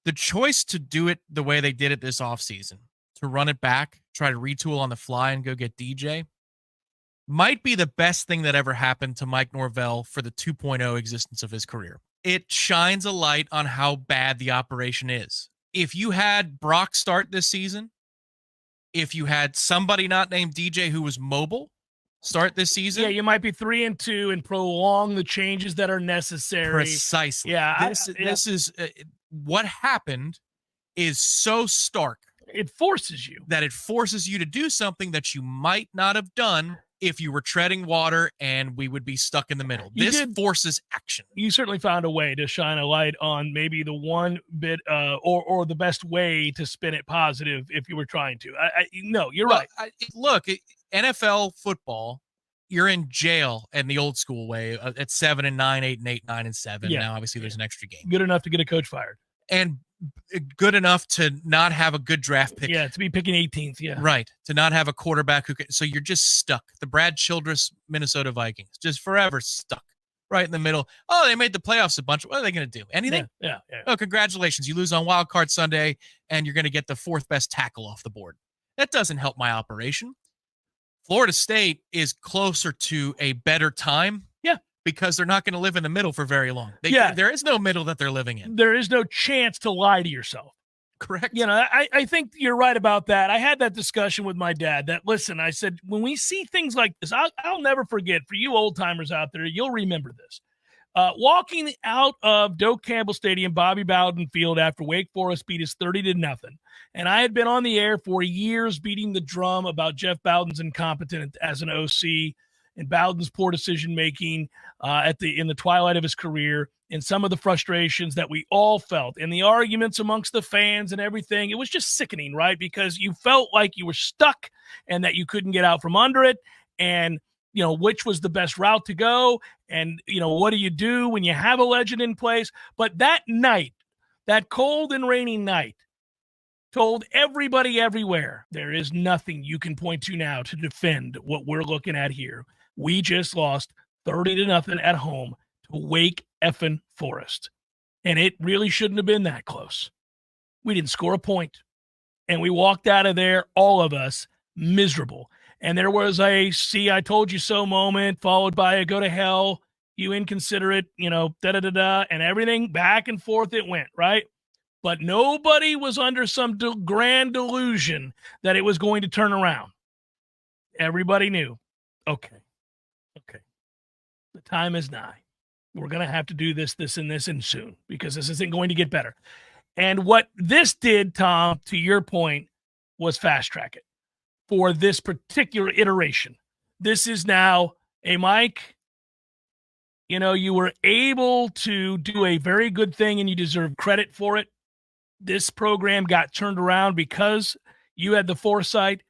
The choice to do it the way they did it this offseason, to run it back, try to retool on the fly and go get DJ, might be the best thing that ever happened to Mike Norvell for the 2.0 existence of his career. It shines a light on how bad the operation is. If you had Brock start this season, if you had somebody not named DJ who was mobile start this season. Yeah, you might be 3-2 and prolong the changes that are necessary. Precisely. Yeah, this is what happened is so stark. It forces you. That it forces you to do something that you might not have done if you were treading water and we would be stuck in the middle. This forces action. You certainly found a way to shine a light on maybe the one bit or the best way to spin it positive if you were trying to. No, you're right. Look, NFL football, you're in jail in the old school way at 7-9, 8-8, 9-7. Yeah. Now, obviously, there's an extra game. Good enough to get a coach fired. And good enough to not have a good draft pick. Yeah, to be picking 18th, yeah. Right, to not have a quarterback who can. So you're just stuck. The Brad Childress Minnesota Vikings, just forever stuck right in the middle. Oh, they made the playoffs a bunch. What are they going to do? Anything? Yeah. Oh, congratulations. You lose on Wild Card Sunday, and you're going to get the fourth best tackle off the board. That doesn't help my operation. Florida State is closer to a better time. Yeah. Because they're not going to live in the middle for very long. There is no middle that they're living in. There is no chance to lie to yourself. Correct. You know, I think you're right about that. I had that discussion with my dad that, listen, I said, when we see things like this, I'll never forget, for you old timers out there, you'll remember this. Walking out of Doak Campbell Stadium, Bobby Bowden Field after Wake Forest beat us 30-0. And I had been on the air for years beating the drum about Jeff Bowden's incompetence as an OC and Bowden's poor decision-making in the twilight of his career, and some of the frustrations that we all felt, and the arguments amongst the fans and everything. It was just sickening, right? Because you felt like you were stuck and that you couldn't get out from under it, and, you know, which was the best route to go, and, you know, what do you do when you have a legend in place? But that night, that cold and rainy night, told everybody everywhere, there is nothing you can point to now to defend what we're looking at here. We just lost 30-0 at home to Wake effing Forest. And it really shouldn't have been that close. We didn't score a point. And we walked out of there, all of us, miserable. And there was a see, I told you so moment, followed by a go to hell, you inconsiderate, you know, da-da-da-da, and everything back and forth it went, right? But nobody was under some grand delusion that it was going to turn around. Everybody knew, okay, the time is nigh. We're going to have to do this, and soon, because this isn't going to get better. And what this did, Tom, to your point, was fast-track it for this particular iteration. This is now, hey, Mike, you know, you were able to do a very good thing, and you deserve credit for it. This program got turned around because you had the foresight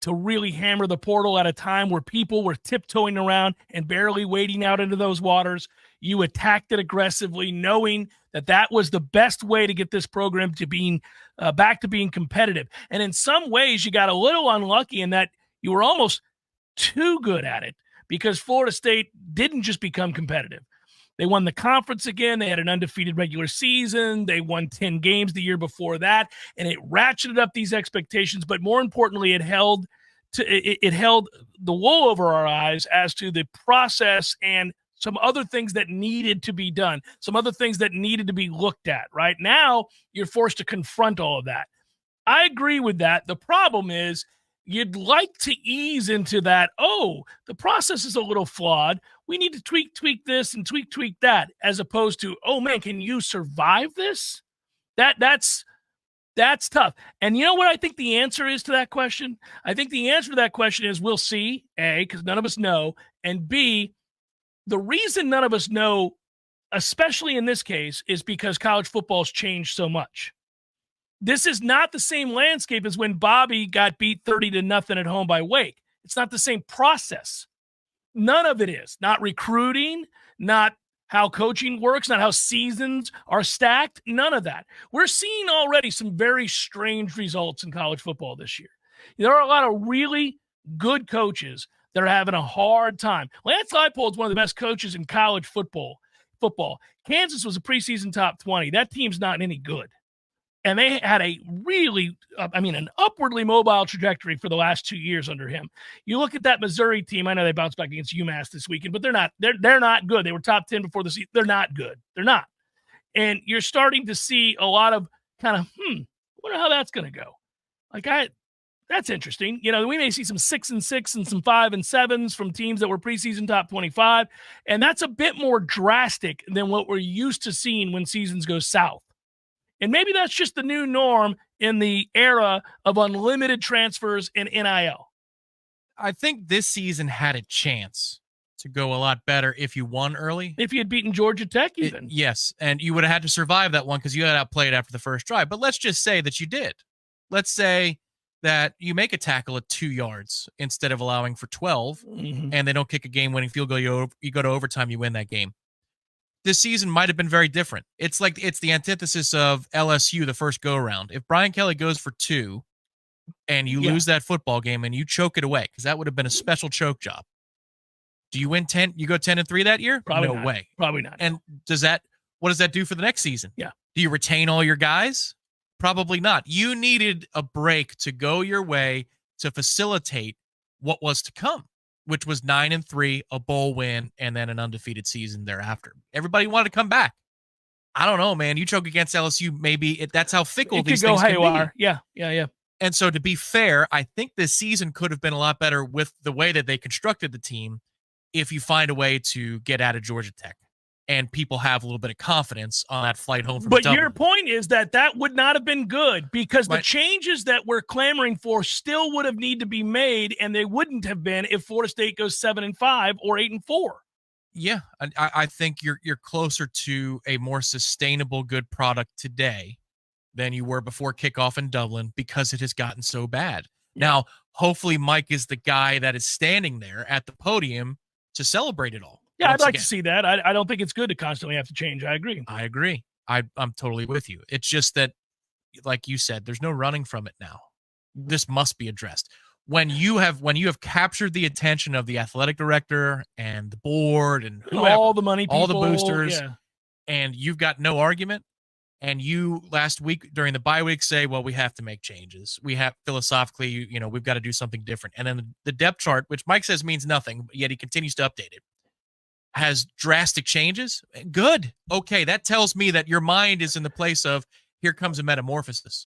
to really hammer the portal at a time where people were tiptoeing around and barely wading out into those waters. You attacked it aggressively, knowing that that was the best way to get this program to being back to being competitive. And in some ways, you got a little unlucky in that you were almost too good at it because Florida State didn't just become competitive. They won the conference again. They had an undefeated regular season. They won 10 games the year before that, and it ratcheted up these expectations. But more importantly, it held the wool over our eyes as to the process and some other things that needed to be done, some other things that needed to be looked at. Right now, you're forced to confront all of that. I agree with that. The problem is you'd like to ease into that, oh, the process is a little flawed. We need to tweak this and tweak that, as opposed to, oh, man, can you survive this? That's tough. And you know what I think the answer is to that question? I think the answer to that question is we'll see, A, because none of us know, and B, the reason none of us know, especially in this case, is because college football's changed so much. This is not the same landscape as when Bobby got beat 30-0 at home by Wake. It's not the same process. None of it is. Not recruiting, not how coaching works, not how seasons are stacked, none of that. We're seeing already some very strange results in college football this year. There are a lot of really good coaches that are having a hard time. Lance Leipold's one of the best coaches in college football. Kansas was a preseason top 20. That team's not any good. And they had a really, an upwardly mobile trajectory for the last 2 years under him. You look at that Missouri team. I know they bounced back against UMass this weekend, but they're not good. They were top 10 before the season. They're not good. They're not. And you're starting to see a lot of kind of, wonder how that's going to go. That's interesting. We may see some 6-6 and some 5-7s from teams that were preseason top 25. And that's a bit more drastic than what we're used to seeing when seasons go south. And maybe that's just the new norm in the era of unlimited transfers and NIL. I think this season had a chance to go a lot better if you won early. If you had beaten Georgia Tech even. Yes, and you would have had to survive that one because you had outplayed after the first drive. But let's just say that you did. Let's say that you make a tackle at 2 yards instead of allowing for 12, and they don't kick a game-winning field goal. You go to overtime, you win that game. This season might have been very different. It's the antithesis of LSU the first go-around. If Brian Kelly goes for 2 and you lose that football game and you choke it away, because that would have been a special choke job, do you win 10? You go 10-3 that year? Probably no not. way. Probably not. And what does that do for the next season? Yeah. Do you retain all your guys? Probably not. You needed a break to go your way to facilitate what was to come, which was 9-3, a bowl win, and then an undefeated season thereafter. Everybody wanted to come back. I don't know, man. You choke against LSU, maybe that's how fickle these things can be. Yeah. And so to be fair, I think this season could have been a lot better with the way that they constructed the team if you find a way to get out of Georgia Tech and people have a little bit of confidence on that flight home from Dublin. Your point is that would not have been good because the changes that we're clamoring for still would have need to be made, and they wouldn't have been if Florida State goes 7-5 or 8-4. Yeah, I think you're closer to a more sustainable good product today than you were before kickoff in Dublin because it has gotten so bad. Yeah. Now, hopefully Mike is the guy that is standing there at the podium to celebrate it all. Yeah, I'd like to see that. I don't think it's good to constantly have to change. I agree. I'm totally with you. It's just that, like you said, there's no running from it now. This must be addressed. When you have captured the attention of the athletic director and the board and whoever, all the money people, all the boosters, and you've got no argument, and you last week during the bye week say, well, we have to make changes. We have philosophically, we've got to do something different. And then the depth chart, which Mike says means nothing, but yet he continues to update it, has drastic changes. Good. Okay, that tells me that your mind is in the place of here comes a metamorphosis.